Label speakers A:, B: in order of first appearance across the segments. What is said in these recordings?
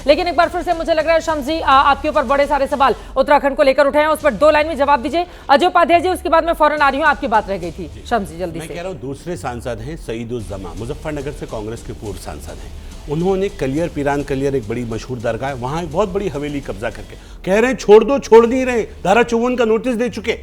A: लेकिन एक बार फिर से मुझे लग रहा है शम्स जी आपके ऊपर बड़े सारे सवाल उत्तराखंड को लेकर उठे हैं, उस पर 2 लाइन में जवाब दीजिए। अजय उपाध्याय जी, उसके बाद मैं फौरन आ रही हूँ, आपकी बात रह गई थी। शम्स जी जल्दी से।
B: मैं कह रहा हूँ दूसरे सांसद हैं सईदुज्जमा, मुजफ्फरनगर से कांग्रेस के पूर्व सांसद हैं। उन्होंने कलियर पीरान कलियर एक बड़ी मशहूर दरगाह है, वहां एक बहुत बड़ी हवेली कब्जा करके कह रहे हैं छोड़ दो, छोड़ नहीं रहे, धारा 54 का नोटिस दे चुके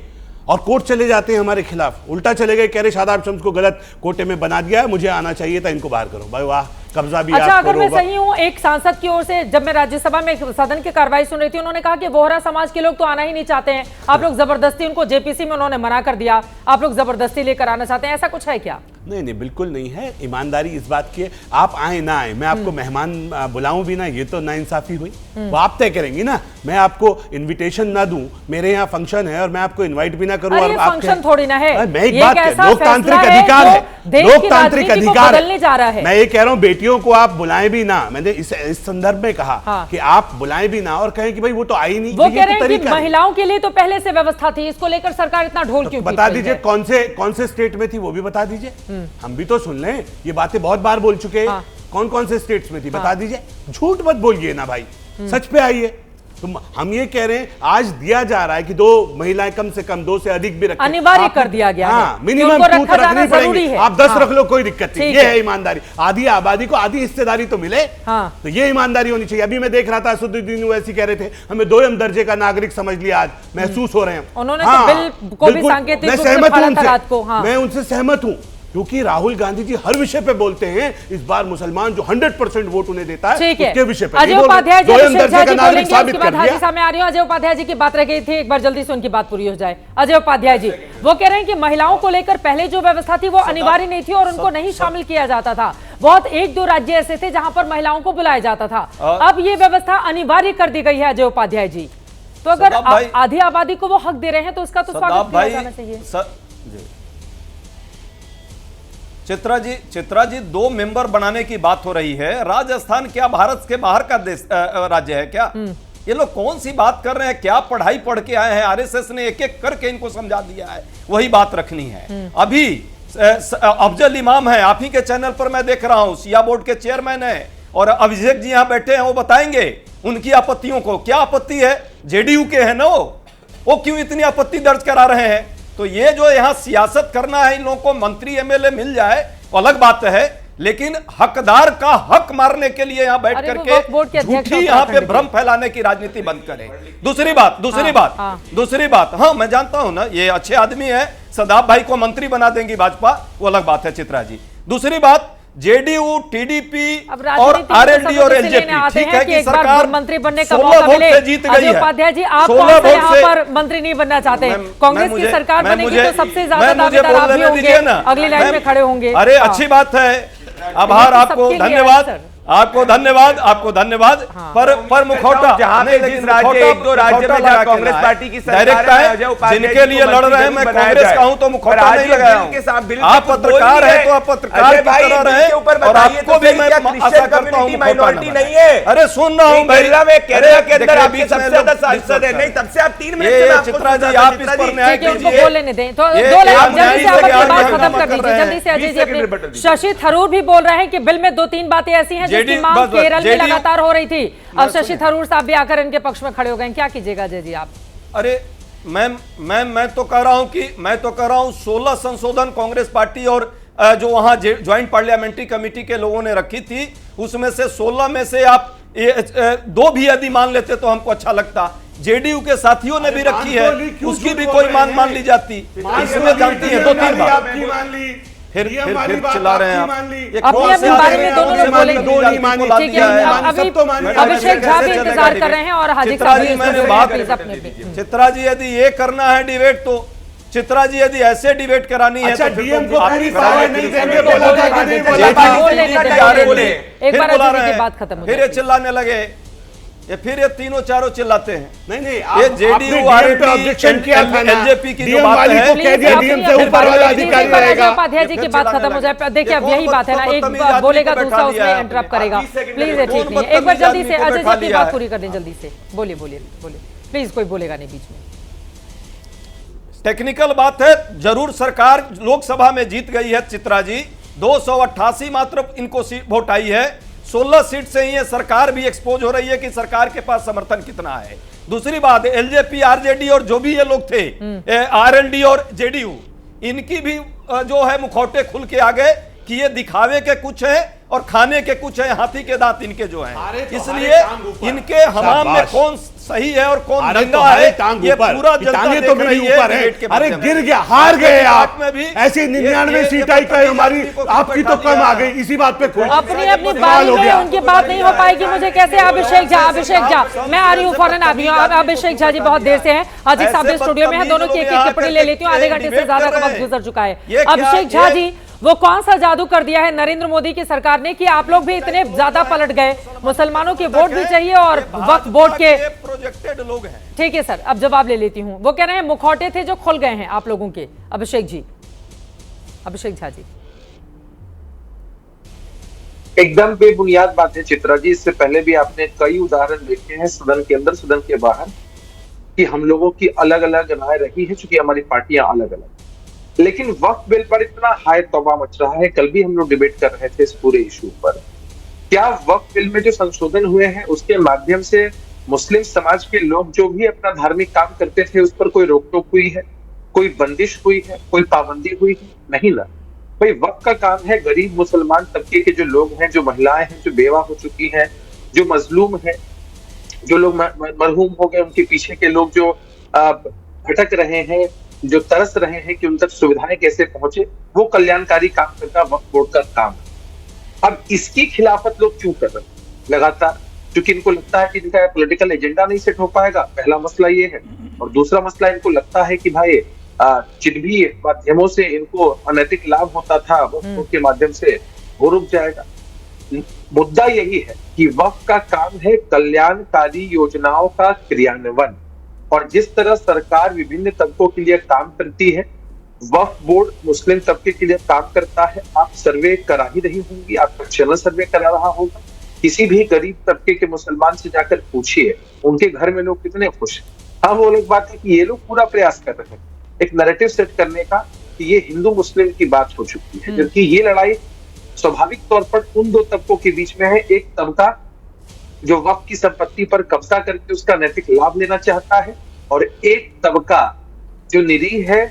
B: और कोर्ट चले जाते हैं हमारे खिलाफ, उल्टा चले गए, कह रहे शादाब शम्स को गलत कोटे में बना दिया है, मुझे आना चाहिए था, इनको बाहर करो। भाई वाह, कब्जा भी
A: अच्छा, अगर मैं सही हूं, एक सांसद की ओर से जब मैं राज्यसभा में सदन की कार्रवाई सुन रही थी, उन्होंने कहा कि वोहरा समाज के लोग तो आना ही नहीं चाहते हैं, आप लोग जबरदस्ती उनको जेपीसी में उन्होंने मना कर दिया, आप लोग जबरदस्ती लेकर आना चाहते हैं, ऐसा कुछ है क्या?
B: नहीं नहीं, बिल्कुल नहीं है। ईमानदारी इस बात की है, आप आए ना आए, मैं आपको मेहमान बुलाऊं भी ना, ये तो नाइंसाफी हुई। वो आप तय करेंगी ना, मैं आपको इनविटेशन ना दूं, मेरे यहाँ फंक्शन है और मैं आपको इनवाइट भी ना करूं और आप
A: फंक्शन थोड़ी ना है,
B: मैं एक बात कह, लोकतांत्रिक अधिकार है, लोकतांत्रिक अधिकार है। मैं ये कह रहा हूँ बेटियों को आप बुलाएं भी ना, मैंने इस संदर्भ में कहा कि आप बुलाएं भी ना और कहें कि भाई वो तो आई नहीं।
A: वो कह रहे हैं कि महिलाओं के लिए तो पहले से व्यवस्था थी, इसको लेकर सरकार इतना ढोल क्यों?
B: बता दीजिए कौन से स्टेट में थी, वो भी बता दीजिए, हम भी तो सुन लें। ये बातें बहुत बार बोल चुके हैं, कौन से स्टेट्स में थी बता दीजिए, झूठ मत बोलिए ना भाई, सच पे आइए। तो हम ये कह रहे हैं आज दिया जा रहा है कि 2 महिलाएं कम से कम, 2 से अधिक भी रखें,
A: अनिवार्य कर दिया गया है,
B: मिनिमम 2 तो रखनी पड़ेगी, आप 10 रख लो कोई दिक्कत नहीं, ये है ईमानदारी। आधी आबादी को आधी हिस्सेदारी तो मिले, तो ये ईमानदारी होनी चाहिए। अभी मैं देख रहा था असदुद्दीन ओवैसी कह रहे थे हमें 2म दर्जे का नागरिक समझ लिया, आज महसूस हो रहे हैं।
A: उन्होंने बिल को भी सांकेतिक रूप से
B: सहमत हूं, मैं उनसे सहमत हूं, क्योंकि राहुल गांधी जी हर विषय पे बोलते हैं, इस बार मुसलमान जो 100% वोट उन्हें देता है उसके विषय पे
A: अजय उपाध्याय जी बोलेंगे,
B: साबित कर दिया।
A: सामने आ रही हूं। अजय उपाध्याय जी की बात रह गई थी, एक बार जल्दी से उनकी बात पूरी हो जाए। अजय उपाध्याय जी वो कह रहे हैं कि महिलाओं को लेकर पहले जो व्यवस्था थी वो अनिवार्य नहीं थी और उनको नहीं शामिल किया जाता था, बहुत 1-2 राज्य ऐसे थे जहां पर महिलाओं को बुलाया जाता था, अब ये व्यवस्था अनिवार्य कर दी गई है। अजय उपाध्याय जी, तो अगर आधी आबादी को वो हक दे रहे हैं तो उसका तो स्वागत किया जाना चाहिए।
C: चित्रा जी 2 मेंबर बनाने की बात हो रही है। राजस्थान क्या भारत के बाहर का देश राज्य है क्या? ये लोग कौन सी बात कर रहे हैं? क्या पढ़ाई पढ़ के आए हैं? आरएसएस ने एक एक करके इनको समझा दिया है, वही बात रखनी है। अभी अफजल इमाम है, आप ही के चैनल पर मैं देख रहा हूं, सिया बोर्ड के चेयरमैन है, और अभिषेक जी यहां बैठे हैं, वो बताएंगे उनकी आपत्तियों को। क्या आपत्ति है? जेडीयू के हैं ना वो क्यों इतनी आपत्ति दर्ज करा रहे हैं? तो ये जो यहाँ सियासत करना है, इन लोगों को मंत्री एमएलए मिल जाए तो अलग बात है, लेकिन हकदार का हक मारने के लिए यहाँ बैठ करके झूठी यहाँ पे भ्रम फैलाने की राजनीति बंद करें। दूसरी बात, हाँ मैं जानता हूं ना, ये अच्छे आदमी है, सदाब भाई को मंत्री बना देंगी भाजपा, वो अलग बात है चित्रा जी। दूसरी बात, जेडीयू, टीडीपी और आरएलडी और एलजेपी, ठीक है कि सरकार
A: मंत्री बनने का मौका मिले,
C: जीत गई है।
A: उपाध्याय जी आप यहाँ पर मंत्री नहीं बनना चाहते, कांग्रेस की सरकार बनेगी तो सबसे ज्यादा दावेदार आप ही होंगे, अगली लाइन में खड़े होंगे।
C: अरे अच्छी बात है, आभार, आपको धन्यवाद, आपको धन्यवाद। पर मुखौटा
D: जिस राज्य 1-2 राज्य में जहां कांग्रेस पार्टी की
C: सरकार है, जिनके लिए लड़ रहे हैं, मैं कांग्रेस का हूं तो मुखौटा नहीं लगाया हूं। आप पत्रकार है तो आप पत्रकार की तरह रहे, और आपको भी मैं आशा करता हूं
D: माइनॉरिटी नहीं है।
C: अरे सुन रहा हूं
D: केरला के अंदर आपके सबसे ज्यादा सांसद है, नहीं तब से आप 3 मिनट
C: चित्रा जी आप इस पर न्याय कीजिए,
A: बोलने दें तो 2 लाइन जल्दी से आप अपनी बात खत्म कर दीजिए, जल्दी से अजय जी। शशि थरूर भी बोल रहे हैं कि बिल में 2-3 बातें ऐसी हैं जिसकी मांग केरल में लगातार हो रही थी, अब शशि थरूर साहब भी आकर इनके पक्ष में खड़े हो गए, क्या कीजिएगा अजय जी आप?
C: अरे मैं तो कह रहा हूं 16 संशोधन कांग्रेस पार्टी और जो वहां ज्वाइंट पार्लियामेंट्री कमेटी के लोगों ने रखी थी, उसमें से 16 में से आप 2 भी यदि मान लेते तो हमको अच्छा लगता। जेडीयू के साथियों ने भी रखी है, उसकी भी कोई मांग मान ली जाती, इसमें जानती है 2-3 बार फिर चिल्ला रहे हैं आप।
A: अपने बारे में दोनों लोग बोलेंगे, ठीक है। अभी अभिषेक झा भी इंतजार कर रहे हैं और हाजिक साहब भी।
C: मैंने बात चित्रा जी, यदि ये करना है डिबेट, तो चित्रा जी यदि ऐसे डिबेट करानी है तो
B: डीएम को पूरी पावर नहीं देंगे, बोला था कि नहीं
C: बोला रहे हैं, फिर ये चिल्लाने लगे, ये फिर ये तीनों चारों चिल्लाते हैं।
B: नहीं
C: ये जेडीयू आरएलडी एलजेपी की जो बात है,
B: डीएम से ऊपर वाला अधिकारी रहेगा।
A: उपाध्याय जी की बात खत्म हो जाए, देखिए अब यही बात है ना, एक बोलेगा दूसरा उसमें इंटरप्ट करेगा, प्लीज ये ठीक नहीं है। एक बार जल्दी से अजय जी की बात पूरी कर दें, जल्दी से बोलिए प्लीज, कोई बोलेगा नहीं बीच में।
C: टेक्निकल बात है, जरूर सरकार लोकसभा में जीत गई है चित्रा जी, 288 मात्र इनको वोट आई है, 16 सीट से ही ये सरकार भी एक्सपोज हो रही है कि सरकार के पास समर्थन कितना है। दूसरी बात, एलजेपी, आरजेडी और जो भी ये लोग थे, आरएलडी और जेडीयू, इनकी भी जो है मुखौटे खुल के आ गए कि ये दिखावे के कुछ है और खाने के कुछ है, हाथी के दांत इनके जो हैं। इसलिए इनके हमाम में कौन सही है और कौन नंगा है, ये पूरा जनता
B: तो मेरी ऊपर है। अरे गिर गया, हार गए आप में भी। ऐसी 99 सीट आई का हमारी, आपकी तो कम आ गई। इसी बात पे
A: अपनी अपनी बारी में उनकी बात नहीं हो पाएगी। मुझे कैसे अभिषेक झा, मैं आ रही हूँ फौरन आ रही हूँ। अभिषेक झा जी बहुत देर से हैं, हाजी साहब भी स्टूडियो में है, दोनों की एक एक टिप्पणी ले लेती हूँ। आधे घंटे से ज्यादा का वक्त गुजर चुका है। अभिषेक झा जी, वो कौन सा जादू कर दिया है नरेंद्र मोदी की सरकार ने कि आप लोग भी इतने ज्यादा पलट गए? मुसलमानों के वोट भी चाहिए और वक्फ बोर्ड के
C: प्रोजेक्टेड लोग हैं।
A: ठीक है सर, अब जवाब ले लेती हूँ। वो कह रहे हैं मुखौटे थे जो खुल गए हैं आप लोगों के। अभिषेक झा जी,
E: एकदम बेबुनियाद बात है चित्रा जी। इससे पहले भी आपने कई उदाहरण देखे हैं सदन के अंदर, सदन के बाहर, कि हम लोगों की अलग अलग राय रही है, चूंकि हमारी पार्टियां अलग अलग। लेकिन वक्फ बिल पर इतना हाय तौबा मच रहा है। कल भी हम लोग डिबेट कर रहे थे इस पूरे इशू पर। क्या वक्फ बिल में जो संशोधन हुए हैं उसके माध्यम से मुस्लिम समाज के लोग जो भी अपना धार्मिक काम करते थे उस पर कोई रोक टोक हुई है, कोई बंदिश हुई है, कोई पाबंदी हुई है? नहीं ना भाई। वक्फ का काम है गरीब मुसलमान तबके के जो लोग हैं, जो महिलाएं हैं, जो बेवा हो चुकी हैं, जो मजलूम है, जो लोग मरहूम हो गए, उनके पीछे के लोग जो भटक रहे हैं, जो तरस रहे हैं कि उन तक सुविधाएं कैसे पहुंचे, वो कल्याणकारी काम करना वक्फ बोर्ड का काम है। अब इसकी खिलाफत लोग क्यों कर रहे हैं लगातार? क्योंकि इनको लगता है कि इनका पॉलिटिकल एजेंडा नहीं सेट हो पाएगा, पहला मसला ये है। और दूसरा मसला, इनको लगता है कि भाई जिन भी माध्यमों से इनको अनैतिक लाभ होता था वक्फ बोर्ड के माध्यम से वो रुक जाएगा। मुद्दा यही है कि वक्फ का काम है कल्याणकारी योजनाओं का क्रियान्वयन, और जिस तरह सरकार विभिन्न तबकों के लिए काम करती है, वक्फ बोर्ड मुस्लिम तबके के लिए काम करता है। आप सर्वे करा ही रही होंगी, आपका चैनल सर्वे करा रहा होगा। किसी भी गरीब तबके के मुसलमान से जाकर पूछिए उनके घर में लोग कितने खुश हैं। हाँ, वो अलग बात है कि ये लोग पूरा प्रयास कर रहे हैं एक नैरेटिव सेट करने का कि ये हिंदू मुस्लिम की बात हो चुकी है, जबकि ये लड़ाई स्वाभाविक तौर पर उन दो तबकों के बीच में है। एक तबका जो वक्फ की संपत्ति पर कब्जा करके उसका नैतिक लाभ लेना चाहता है, और एक तबका जो निरीह है,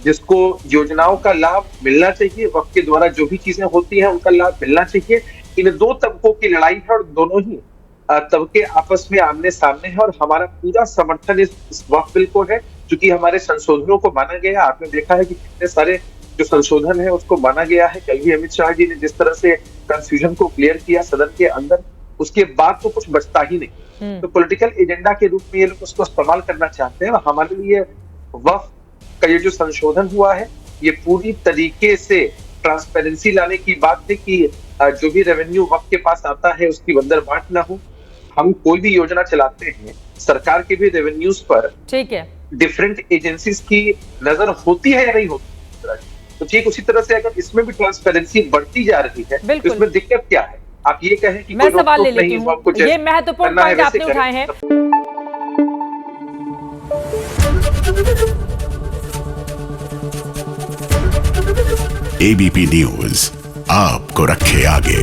E: जिसको योजनाओं का लाभ मिलना चाहिए, वक्फ के द्वारा जो भी चीजें होती हैं उनका लाभ मिलना चाहिए। इन दो तबकों की लड़ाई है और दोनों ही तबके आपस में आमने सामने है। और हमारा पूरा समर्थन इस वक्फ बिल को है, क्योंकि हमारे संशोधनों को माना गया। आपने देखा है कि कितने सारे जो संशोधन है उसको माना गया है। कल भी अमित शाह जी ने जिस तरह से कंफ्यूजन को क्लियर किया सदन के अंदर, उसके बाद तो कुछ बचता ही नहीं। तो पॉलिटिकल एजेंडा के रूप में ये लोग उसको इस्तेमाल करना चाहते हैं। और हमारे लिए वक्फ का ये जो संशोधन हुआ है, ये पूरी तरीके से ट्रांसपेरेंसी लाने की बात है कि जो भी रेवेन्यू वक्फ के पास आता है उसकी बंदर बांट ना हो। हम कोई भी योजना चलाते हैं, सरकार के भी रेवेन्यूज पर ठीक है डिफरेंट एजेंसीज की नजर होती है या नहीं होती, तो ठीक उसी तरह से अगर इसमें भी ट्रांसपेरेंसी बढ़ती जा रही है तो इसमें दिक्कत क्या है? आप ये कहें कि
A: मैं सवाल ले लेती हूँ, ये महत्वपूर्ण पॉइंट आपने उठाए हैं।
F: एबीपी न्यूज आपको रखे आगे।